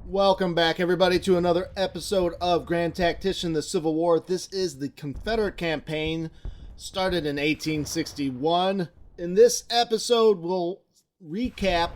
Welcome back, everybody, to another episode of Grand Tactician, the Civil War. This is the Confederate campaign, started in 1861. In this episode, we'll recap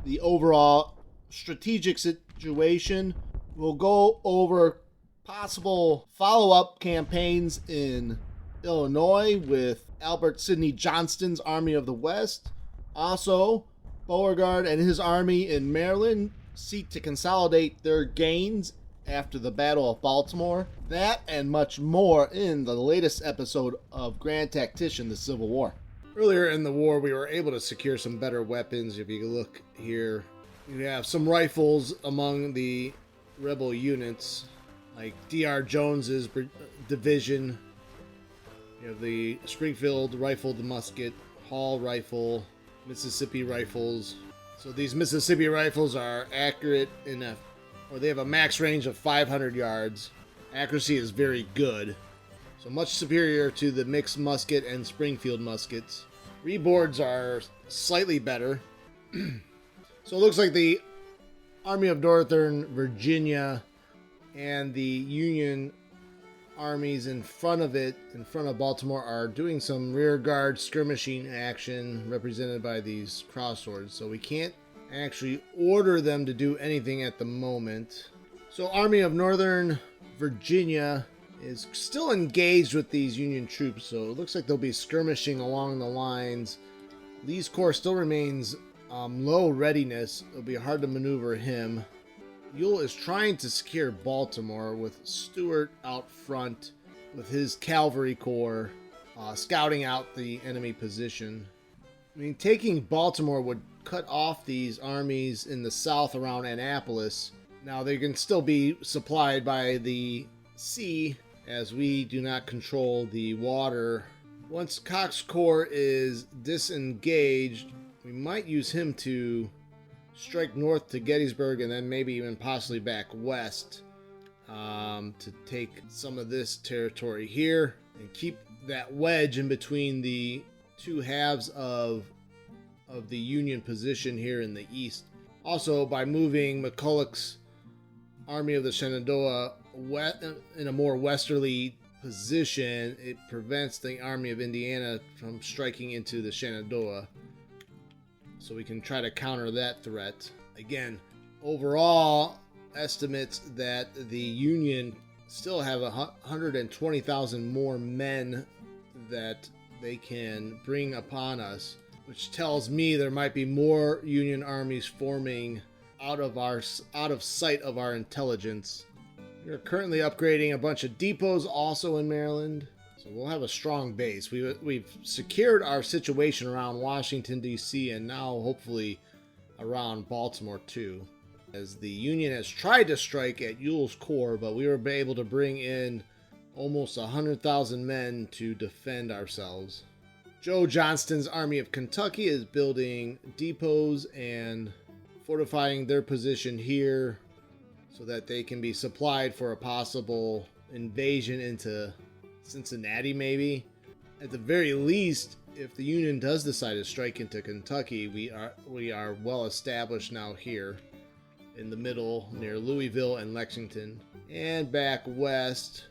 the overall strategic situation. We'll go over possible follow-up campaigns in Illinois with Albert Sidney Johnston's Army of the West. Also, Beauregard and his army in Maryland seek to consolidate their gains after the Battle of Baltimore. That and much more in the latest episode of Grand Tactician, the Civil War. Earlier in the war, we were able to secure some better weapons. If you look here, you have some rifles among the rebel units, like D.R. Jones's division. You have the Springfield rifled musket, Hall rifle, Mississippi rifles. So these Mississippi rifles are accurate they have a max range of 500 yards. Accuracy is very good. So much superior to the mixed musket and Springfield muskets. Reboards are slightly better. So it looks like the Army of Northern Virginia and the Union armies in front of Baltimore, are doing some rear guard skirmishing action represented by these crossroads. So we can't actually order them to do anything at the moment. So Army of Northern Virginia is still engaged with these Union troops, so it looks like they'll be skirmishing along the lines. Lee's corps still remains low readiness. It'll be hard to maneuver him. Ewell is trying to secure Baltimore with Stuart out front with his cavalry corps scouting out the enemy position. I mean, taking Baltimore would cut off these armies in the south around Annapolis. Now, they can still be supplied by the sea, as we do not control the water. Once Cox's corps is disengaged, we might use him to strike north to Gettysburg and then maybe even possibly back west to take some of this territory here and keep that wedge in between the two halves of the Union position here in the east. Also, by moving McCulloch's Army of the Shenandoah in a more westerly position, it prevents the Army of Indiana from striking into the Shenandoah. So we can try to counter that threat. Again, overall estimates that the Union still have 120,000 more men that they can bring upon us, which tells me there might be more Union armies forming out of sight of our intelligence. We're currently upgrading a bunch of depots also in Maryland. So we'll have a strong base. We've secured our situation around Washington, D.C., and now hopefully around Baltimore, too. As the Union has tried to strike at Ewell's corps, but we were able to bring in almost 100,000 men to defend ourselves. Joe Johnston's Army of Kentucky is building depots and fortifying their position here so that they can be supplied for a possible invasion into Cincinnati, maybe. At the very least, if the Union does decide to strike into Kentucky, we are well established now here in the middle near Louisville and Lexington. And back west,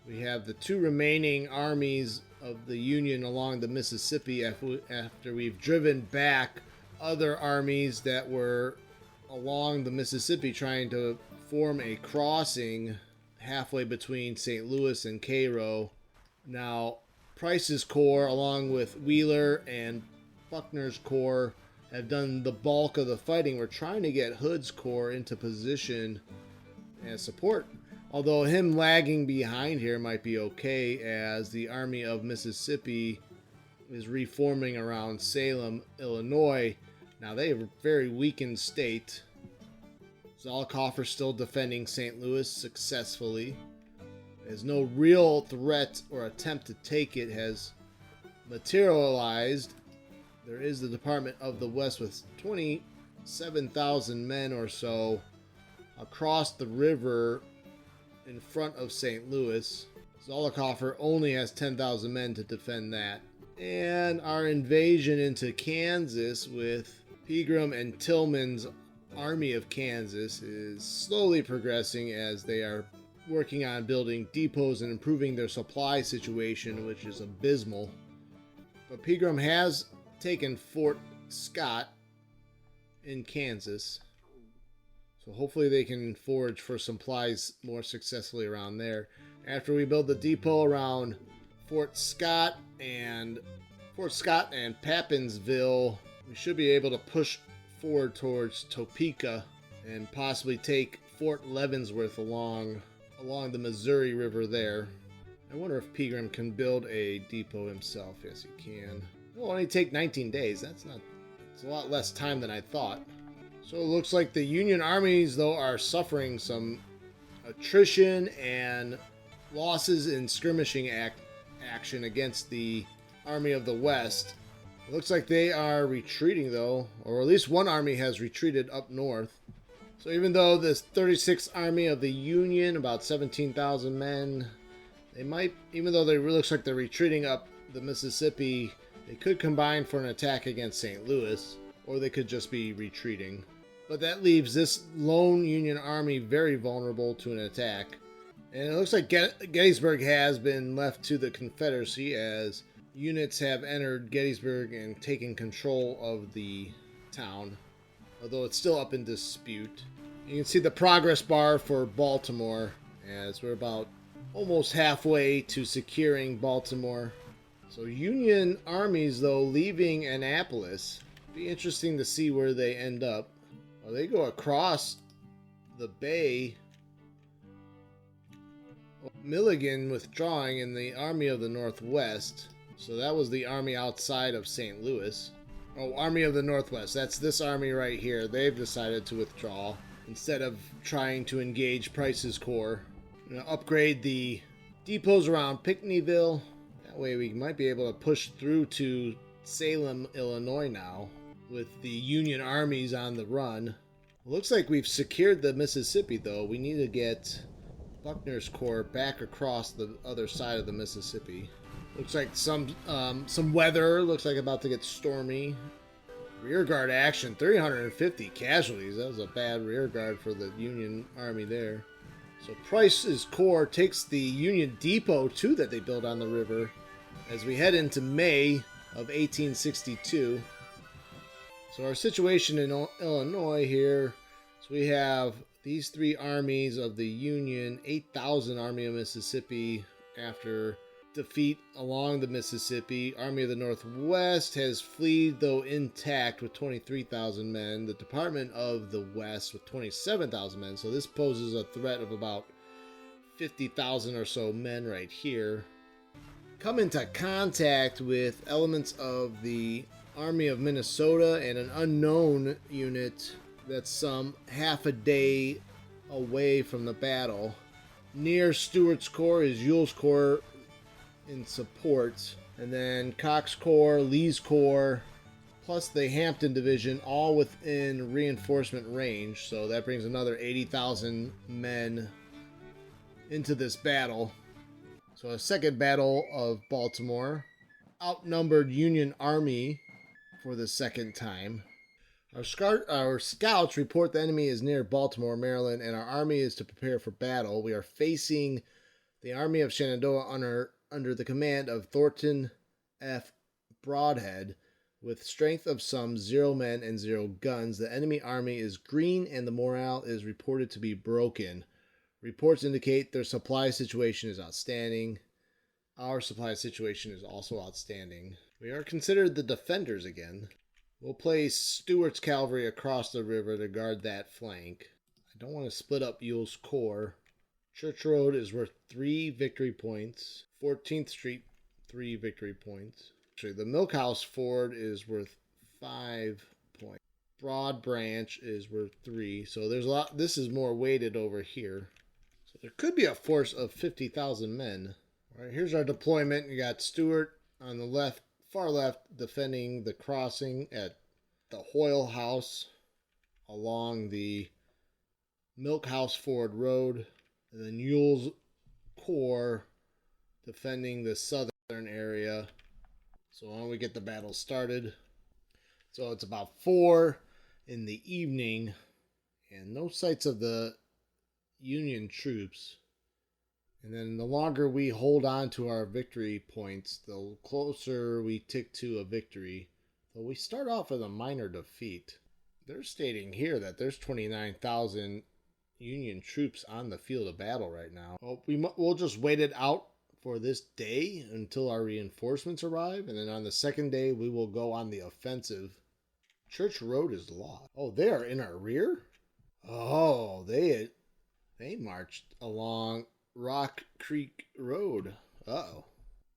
we have the two remaining armies of the Union along the Mississippi after we've driven back other armies that were along the Mississippi trying to form a crossing halfway between St. Louis and Cairo. Now, Price's corps, along with Wheeler and Buckner's corps, have done the bulk of the fighting. We're trying to get Hood's corps into position as support. Although him lagging behind here might be okay, as the Army of Mississippi is reforming around Salem, Illinois. Now, they have a very weakened state. Zollicoffer still defending St. Louis successfully, as no real threat or attempt to take it has materialized. There is the Department of the West with 27,000 men or so across the river in front of St. Louis. Zollicoffer only has 10,000 men to defend that. And our invasion into Kansas with Pegram and Tillman's Army of Kansas is slowly progressing as they are working on building depots and improving their supply situation, which is abysmal. But Pegram has taken Fort Scott in Kansas, so hopefully they can forage for supplies more successfully around there. After we build the depot around Fort Scott and Pappinsville, we should be able to push forward towards Topeka and possibly take Fort Leavenworth along the Missouri River there. I wonder if Pegram can build a depot himself. Yes, he can. It'll only take 19 days. It's a lot less time than I thought. So it looks like the Union armies, though, are suffering some attrition and losses in skirmishing action against the Army of the West. It looks like they are retreating, though, or at least one army has retreated up north. So even though this 36th Army of the Union, about 17,000 men, even though it looks like they're retreating up the Mississippi, they could combine for an attack against St. Louis, or they could just be retreating. But that leaves this lone Union army very vulnerable to an attack. And it looks like Gettysburg has been left to the Confederacy as units have entered Gettysburg and taken control of the town, although it's still up in dispute. You can see the progress bar for Baltimore as we're about almost halfway to securing Baltimore. So Union armies, though, leaving Annapolis. Be interesting to see where they end up. Well, they go across the bay. Milligan withdrawing in the Army of the Northwest. So that was the army outside of St. Louis. Oh, Army of the Northwest. That's this army right here. They've decided to withdraw instead of trying to engage Price's Corps. I'm going to upgrade the depots around Pinckneyville. That way we might be able to push through to Salem, Illinois now with the Union armies on the run. It looks like we've secured the Mississippi, though. We need to get Buckner's Corps back across the other side of the Mississippi. Looks like some weather. Looks like about to get stormy. Rearguard action, 350 casualties. That was a bad rearguard for the Union army there. So Price's Corps takes the Union depot, too, that they built on the river as we head into May of 1862. So our situation in Illinois here, so we have these three armies of the Union, 8,000 Army of Mississippi after defeat along the Mississippi. Army of the Northwest has fled, though intact, with 23,000 men. The Department of the West with 27,000 men. So this poses a threat of about 50,000 or so men right here. Come into contact with elements of the Army of Minnesota and an unknown unit that's some half a day away from the battle. Near Stewart's Corps is Ewell's Corps in support, and then Cox Corps, Lee's Corps, plus the Hampton Division, all within reinforcement range. So that brings another 80,000 men into this battle. So a second battle of Baltimore. Outnumbered Union Army for the second time. Our scouts report the enemy is near Baltimore, Maryland, and our army is to prepare for battle. We are facing the Army of Shenandoah under the command of Thornton F. Broadhead, with strength of some 0 men and 0 guns. The enemy army is green and the morale is reported to be broken. Reports indicate their supply situation is outstanding. Our supply situation is also outstanding. We are considered the defenders again. We'll place Stewart's cavalry across the river to guard that flank. I don't want to split up Ewell's Corps. Church Road is worth 3 victory points. 14th Street, 3 victory points. Actually, the Milkhouse Ford is worth 5 points. Broad Branch is worth 3. So there's a lot. This is more weighted over here. So there could be a force of 50,000 men. All right, here's our deployment. You got Stewart on the left, far left, defending the crossing at the Hoyle House along the Milkhouse Ford Road. And then Ewell's Corps defending the southern area. So why don't we get the battle started? So it's about 4 in the evening And no sights of the Union troops. And then the longer we hold on to our victory points, the closer we tick to a victory. So we start off with a minor defeat. They're stating here that there's 29,000 Union troops on the field of battle right now. Well, we'll just wait it out for this day until our reinforcements arrive, and then on the second day we will go on the offensive. Church Road is lost. Oh, they are in our rear? Oh, they marched along Rock Creek Road. Uh-oh.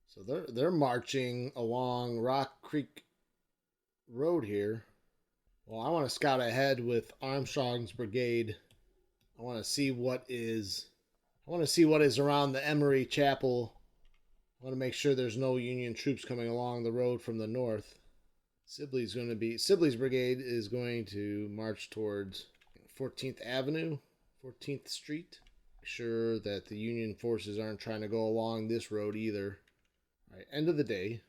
So they're marching along Rock Creek Road here. Well, I want to scout ahead with Armstrong's brigade. I want to see what is around the Emory Chapel. I want to make sure there's no Union troops coming along the road from the north. Sibley's brigade is going to march towards 14th Avenue, 14th Street. Make sure that the Union forces aren't trying to go along this road either. All right, end of the day.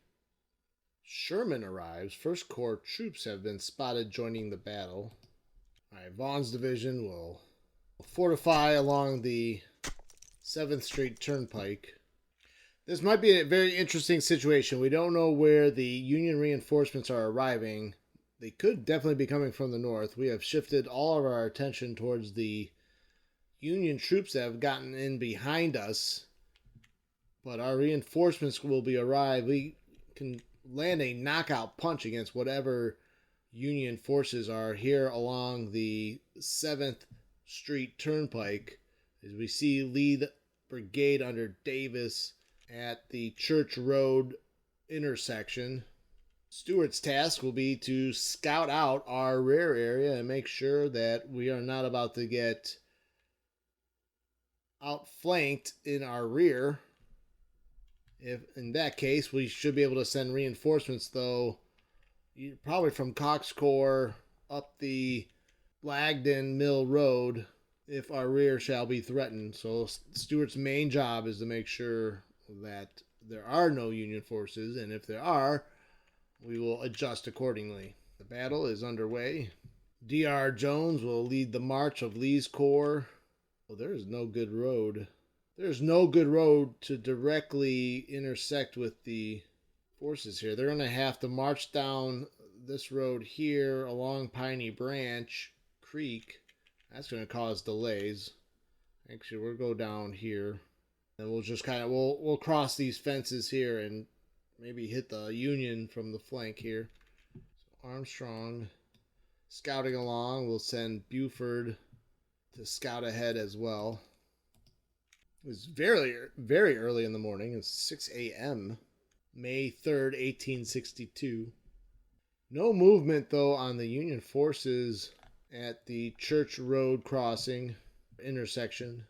Sherman arrives. First Corps troops have been spotted joining the battle. All right, Vaughn's division will fortify along the 7th Street Turnpike. This might be a very interesting situation. We don't know where the Union reinforcements are arriving. They could definitely be coming from the north. We have shifted all of our attention towards the Union troops that have gotten in behind us. But our reinforcements will be arrived. We can land a knockout punch against whatever Union forces are here along the 7th Street Turnpike. As we see lead brigade under Davis at the Church Road intersection. Stewart's task will be to scout out our rear area and make sure that we are not about to get outflanked in our rear. If in that case, we should be able to send reinforcements, though, probably from Cox Corps up the Blagden Mill Road if our rear shall be threatened. So Stewart's main job is to make sure that there are no Union forces, and if there are, we will adjust accordingly. The battle is underway. D.R. Jones will lead the march of Lee's Corps. Well, there is no good road. There's no good road to directly intersect with the forces here. They're going to have to march down this road here along Piney Branch Creek. That's going to cause delays. Actually, we'll go down here. And we'll just we'll cross these fences here and maybe hit the Union from the flank here. So Armstrong scouting along. We'll send Buford to scout ahead as well. It was very, very early in the morning. It's 6 a.m. May 3rd, 1862. No movement, though, on the Union forces at the Church Road crossing intersection.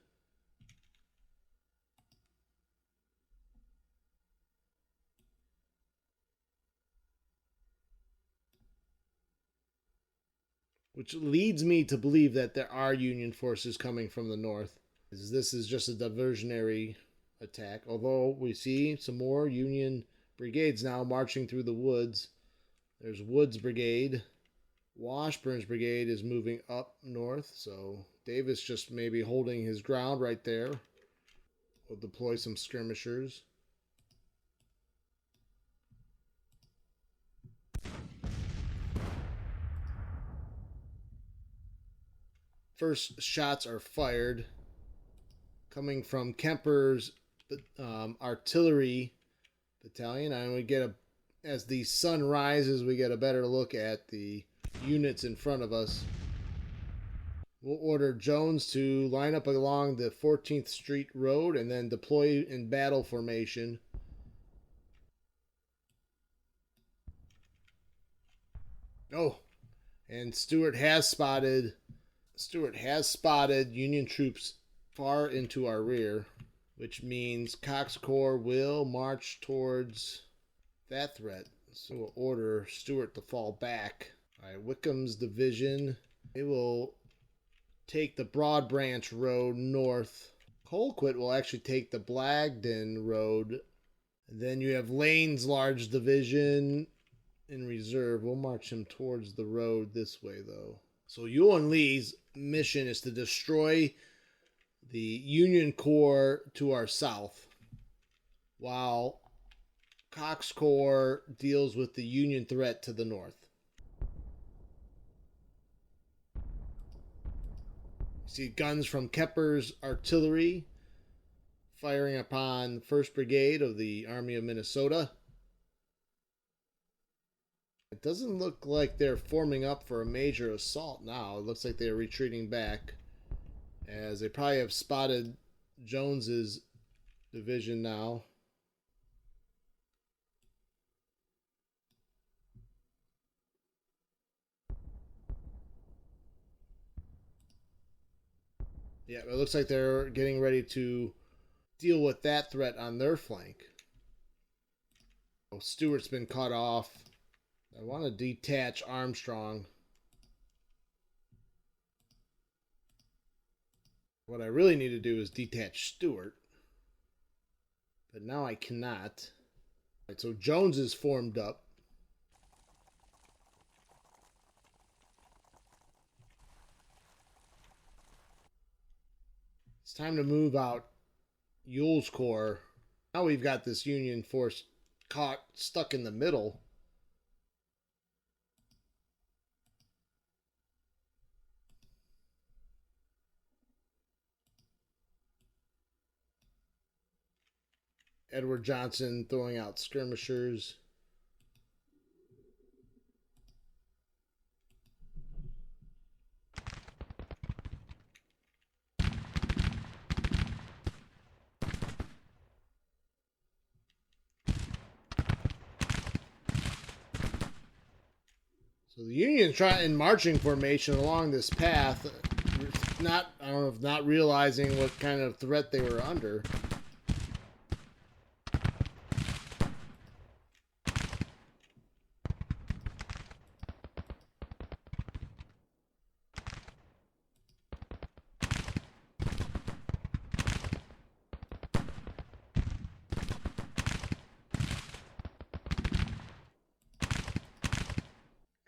Which leads me to believe that there are Union forces coming from the north. This is just a diversionary attack, although we see some more Union brigades now marching through the woods. There's Wood's brigade. Washburn's brigade is moving up north, so Davis just maybe holding his ground right there. We'll deploy some skirmishers. First shots are fired coming from Kemper's artillery battalion, and we get as the sun rises, we get a better look at the units in front of us. We'll order Jones to line up along the 14th Street Road and then deploy in battle formation. Oh, and Stewart has spotted Union troops far into our rear, which means Cox Corps will march towards that threat. So we'll order Stewart to fall back. All right, Wickham's division, they will take the Broad Branch Road north. Colquitt will actually take the Blagden Road. And then you have Lane's large division in reserve. We'll march him towards the road this way, though. So Ewell and Lee's mission is to destroy the Union Corps to our south, while Cox's Corps deals with the Union threat to the north. See guns from Kepper's artillery firing upon the 1st Brigade of the Army of Minnesota. It doesn't look like they're forming up for a major assault now. It looks like they're retreating back, as they probably have spotted Jones's division now. Yeah, it looks like they're getting ready to deal with that threat on their flank. Oh, Stewart's been cut off. I want to detach Armstrong. What I really need to do is detach Stewart. But now I cannot. All right, so Jones is formed up. It's time to move out Ewell's Corps. Now we've got this Union force stuck in the middle. Edward Johnson throwing out skirmishers. So the Union's trying in marching formation along this path, not realizing what kind of threat they were under.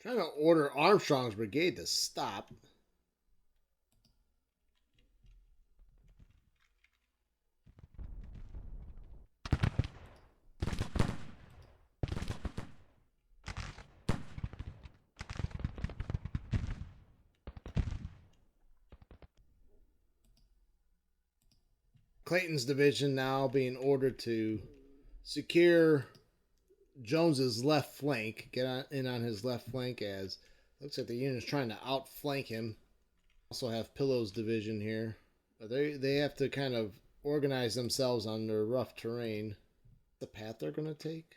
Trying to order Armstrong's brigade to stop. Clayton's division now being ordered to secure Jones's left flank, in on his left flank, as looks like the Union's trying to outflank him. Also have Pillow's division here. They have to kind of organize themselves on their rough terrain. The path they're going to take.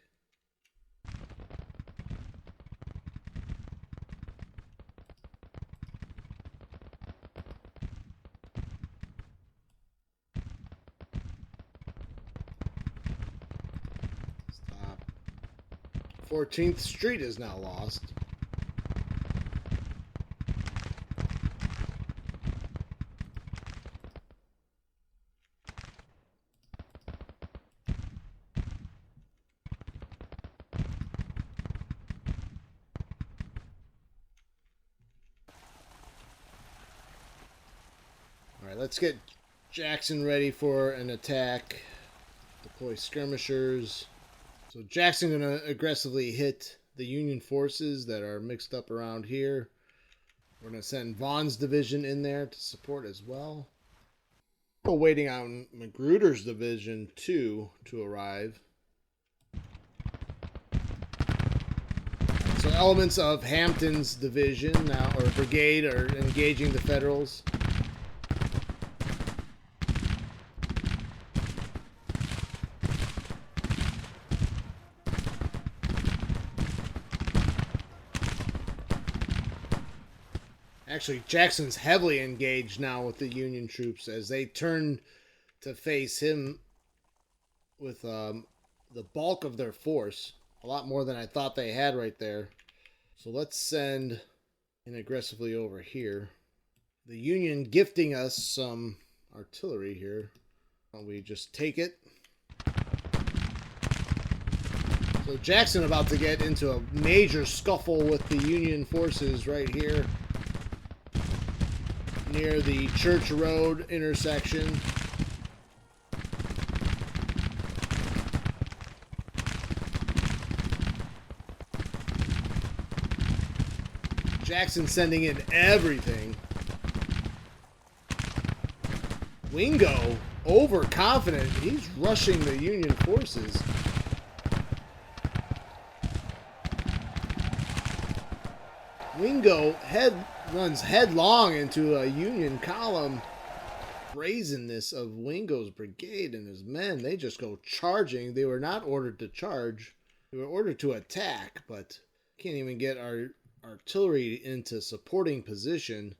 Stop. 14th Street is now lost. Alright, let's get Jackson ready for an attack. Deploy skirmishers. So Jackson's going to aggressively hit the Union forces that are mixed up around here. We're going to send Vaughn's division in there to support as well. We're waiting on Magruder's division too to arrive. So elements of Hampton's division now, or brigade, are engaging the Federals. Actually, Jackson's heavily engaged now with the Union troops as they turn to face him with the bulk of their force. A lot more than I thought they had right there. So let's send in aggressively over here. The Union gifting us some artillery here. Why don't we just take it? So Jackson about to get into a major scuffle with the Union forces right here. near the Church Road intersection. Jackson sending in everything. Wingo, overconfident. He's rushing the Union forces. Wingo runs headlong into a Union column. Brazenness of Wingo's brigade and his men. They just go charging. They were not ordered to charge. They were ordered to attack, but can't even get our artillery into supporting position.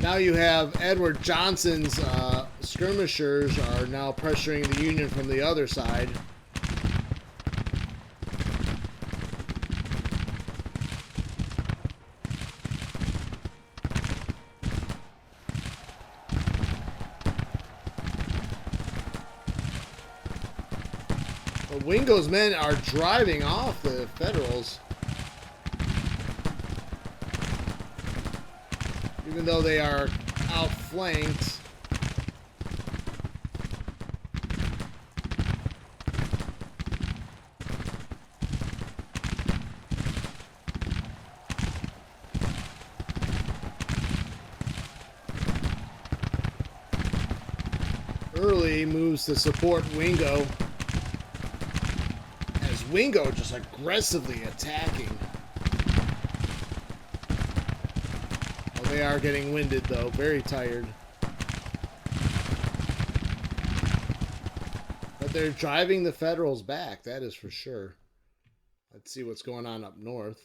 Now you have Edward Johnson's skirmishers are now pressuring the Union from the other side. But Wingo's men are driving off the Federals. Even though they are outflanked. Early moves to support Wingo. As Wingo just aggressively attacking. They are getting winded, though. Very tired. But they're driving the Federals back, that is for sure. Let's see what's going on up north.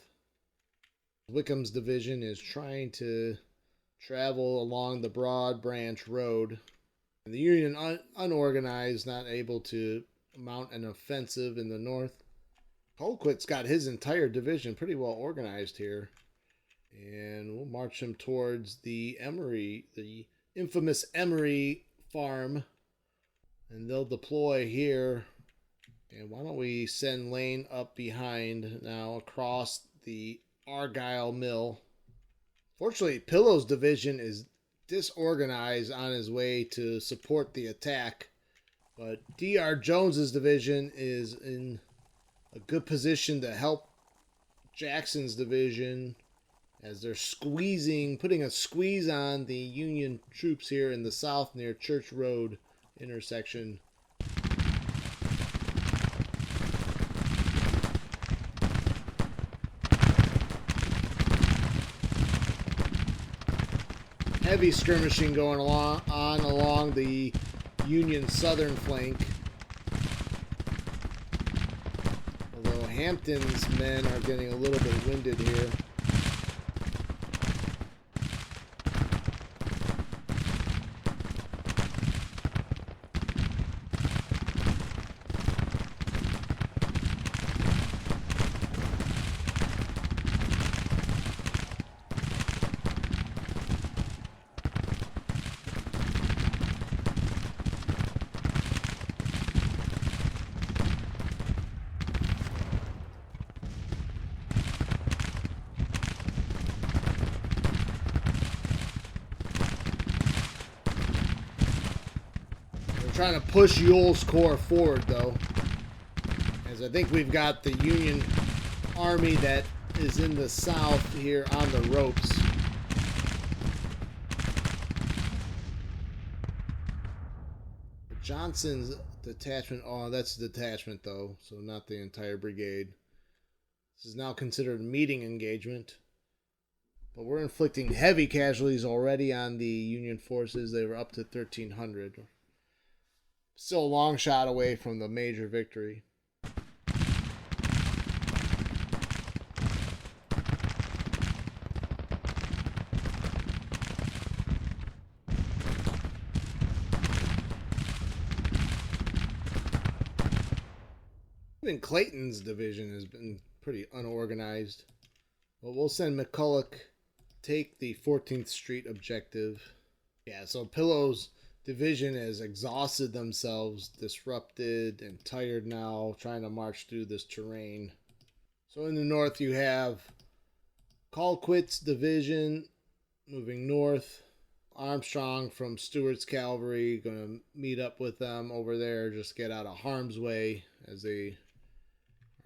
Wickham's division is trying to travel along the Broad Branch Road. And the Union, unorganized, not able to mount an offensive in the north. Colquitt's got his entire division pretty well organized here. And we'll march him towards the Emory, the infamous Emory farm. And they'll deploy here. And why don't we send Lane up behind now across the Argyle Mill. Fortunately, Pillow's division is disorganized on his way to support the attack. But D.R. Jones's division is in a good position to help Jackson's division. As they're putting a squeeze on the Union troops here in the south near Church Road intersection. Heavy skirmishing going along the Union southern flank. Although Hampton's men are getting a little bit winded here. Trying to push Ewell's corps forward, though, as I think we've got the Union army that is in the south here on the ropes. Johnson's detachment, oh, that's a detachment, though, so not the entire brigade. This is now considered a meeting engagement. But we're inflicting heavy casualties already on the Union forces. They were up to 1,300. Still a long shot away from the major victory. Even Clayton's division has been pretty unorganized. But we'll send McCulloch take the 14th Street objective. Yeah, so Pillow's division has exhausted themselves, disrupted, and tired now, trying to march through this terrain. So in the north you have Colquitt's division moving north. Armstrong from Stewart's cavalry going to meet up with them over there, just get out of harm's way as they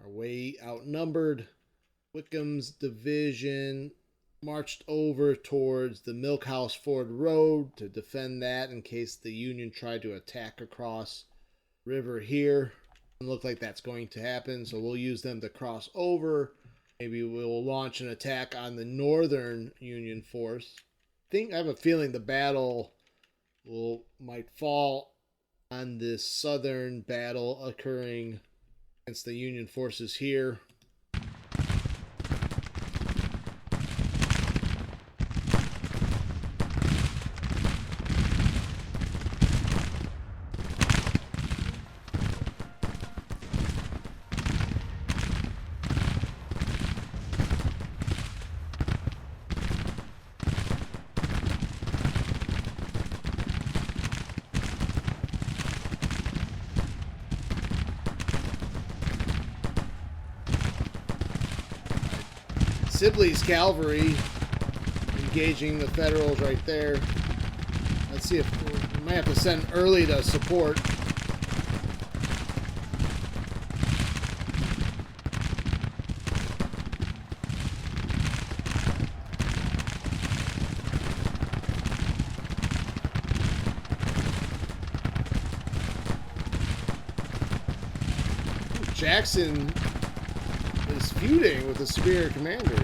are way outnumbered. Wickham's division marched over towards the Milkhouse Ford Road to defend that in case the Union tried to attack across river here. Doesn't look like that's going to happen, so we'll use them to cross over. Maybe we'll launch an attack on the northern Union force. I have a feeling the battle might fall on this southern battle occurring against the Union forces here. Sibley's cavalry engaging the Federals right there. Let's see if we might have to send Early to support. Jackson is feuding with the superior commander.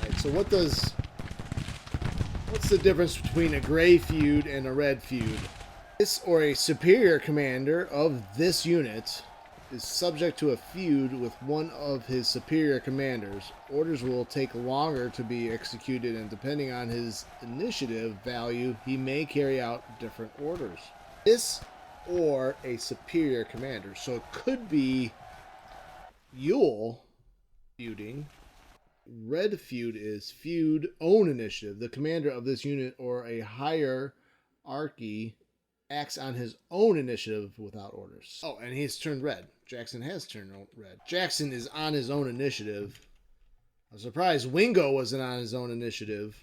Alright, so what's the difference between a gray feud and a red feud? This or a superior commander of this unit is subject to a feud with one of his superior commanders. Orders will take longer to be executed, and depending on his initiative value, he may carry out different orders. This or a superior commander. So it could be Ewell feuding. Red feud is feud own initiative. The commander of this unit or a hierarchy acts on his own initiative without orders. Oh, and he's turned red. Jackson has turned red. Jackson is on his own initiative. I'm surprised Wingo wasn't on his own initiative.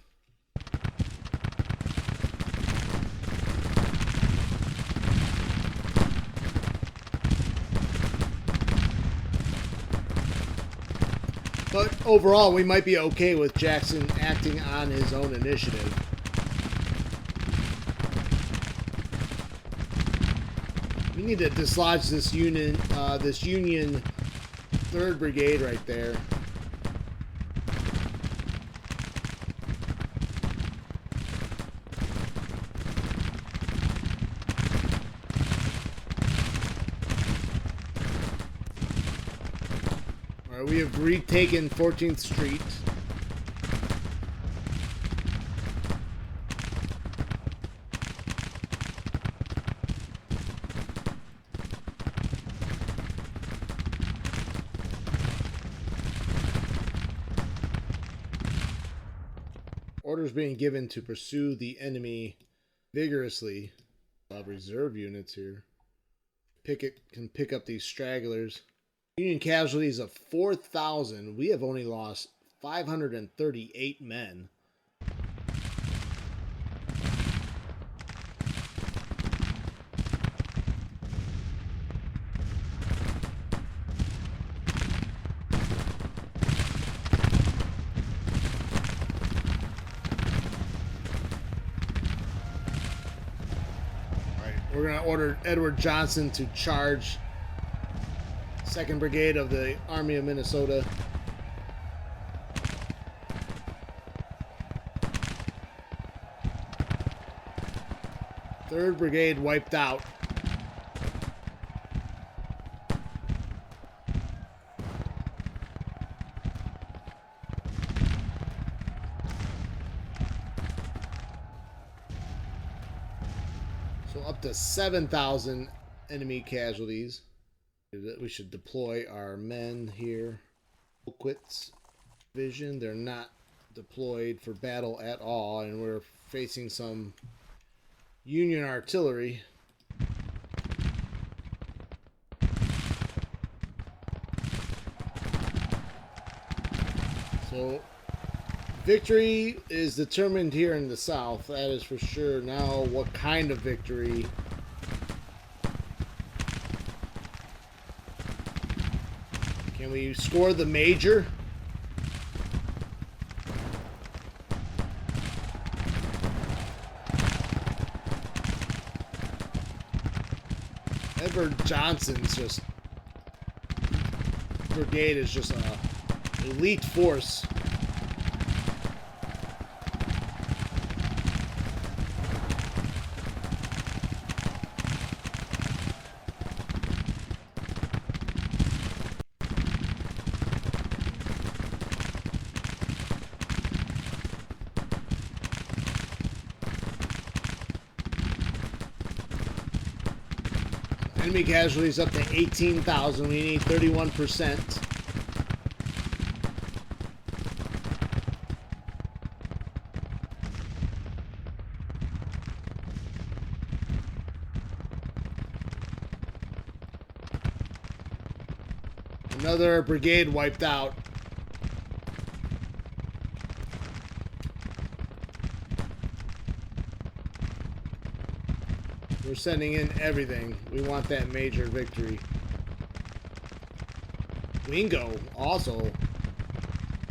But overall, we might be okay with Jackson acting on his own initiative. We need to dislodge this Union 3rd Brigade right there. All right, we have retaken 14th Street. Orders being given to pursue the enemy vigorously. I'll have reserve units here. Can pick up these stragglers. Union casualties of 4,000. We have only lost 538 men. We're going to order Edward Johnston to charge 2nd Brigade of the Army of Minnesota. Third Brigade wiped out. So up to 7,000 enemy casualties. We should deploy our men here. Quits vision. They're not deployed for battle at all, and we're facing some Union artillery. So victory is determined here in the South, that is for sure. Now, what kind of victory? Can we score the major? Edward Johnson's brigade is just a elite force. Enemy casualties up to 18,000. We need 31%. Another brigade wiped out. We're sending in everything. We want that major victory. Wingo also.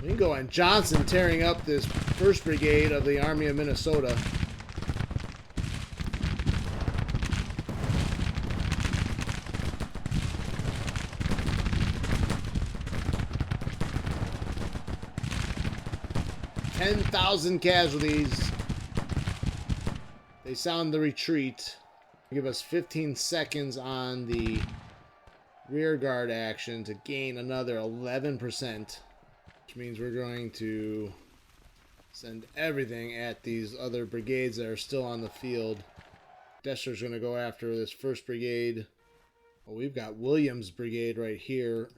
Wingo and Johnson tearing up this 1st Brigade of the Army of Minnesota. $10,000 casualties. They sound the retreat. Give us 15 seconds on the rear guard action to gain another 11%, which means we're going to send everything at these other brigades that are still on the field. Destler's going to go after this 1st Brigade. Well, we've got Williams' brigade right here.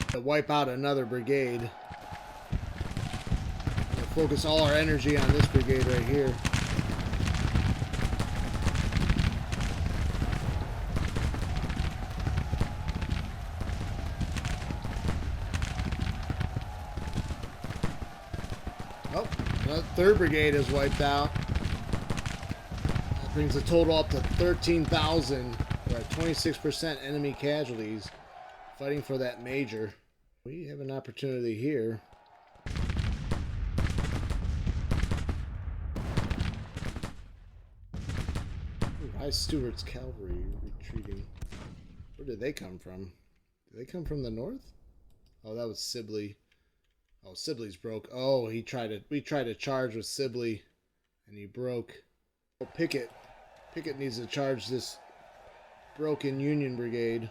To wipe out another brigade. We'll focus all our energy on this brigade right here. Oh, the 3rd Brigade is wiped out. That brings the total up to 13,000. We're at 26% enemy casualties. Fighting for that major. We have an opportunity here. Why is Stewart's cavalry retreating? Where did they come from? Did they come from the north? Oh, that was Sibley. Oh, Sibley's broke. Oh, we tried to charge with Sibley, and he broke. Oh, Pickett. Pickett needs to charge this broken Union brigade.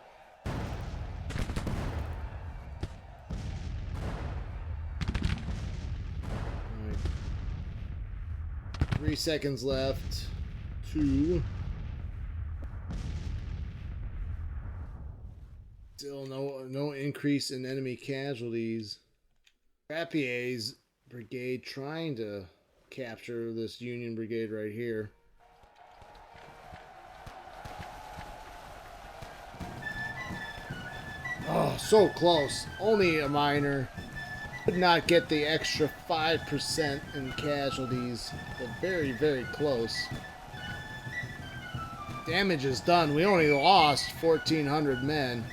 3 seconds left. 2. Still no increase in enemy casualties. Rappier's brigade trying to capture this Union brigade right here. Oh, so close. Only a minor. Could not get the extra 5% in casualties, but very, very close. Damage is done. We only lost 1,400 men.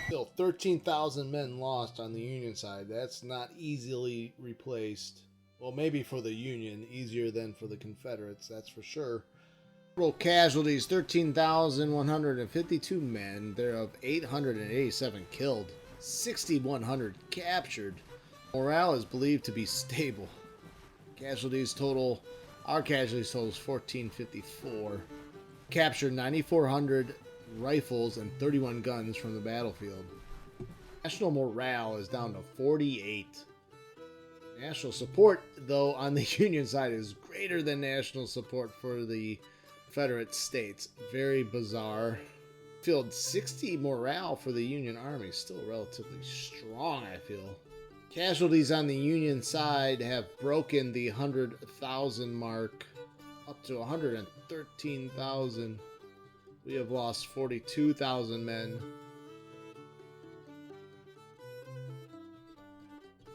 Still 13,000 men lost on the Union side. That's not easily replaced. Well, maybe for the Union, easier than for the Confederates, that's for sure. Total casualties, 13,152 men. Thereof 887 killed. 6,100 captured. Morale is believed to be stable. Casualties total, our casualties total is 1,454. Captured 9,400 rifles and 31 guns from the battlefield. National morale is down to 48. National support, though, on the Union side is greater than national support for the Confederate states. Very bizarre. Field 60 morale for the Union Army, still relatively strong, I feel. Casualties on the Union side have broken the 100,000 mark, up to 113,000. We have lost 42,000 men.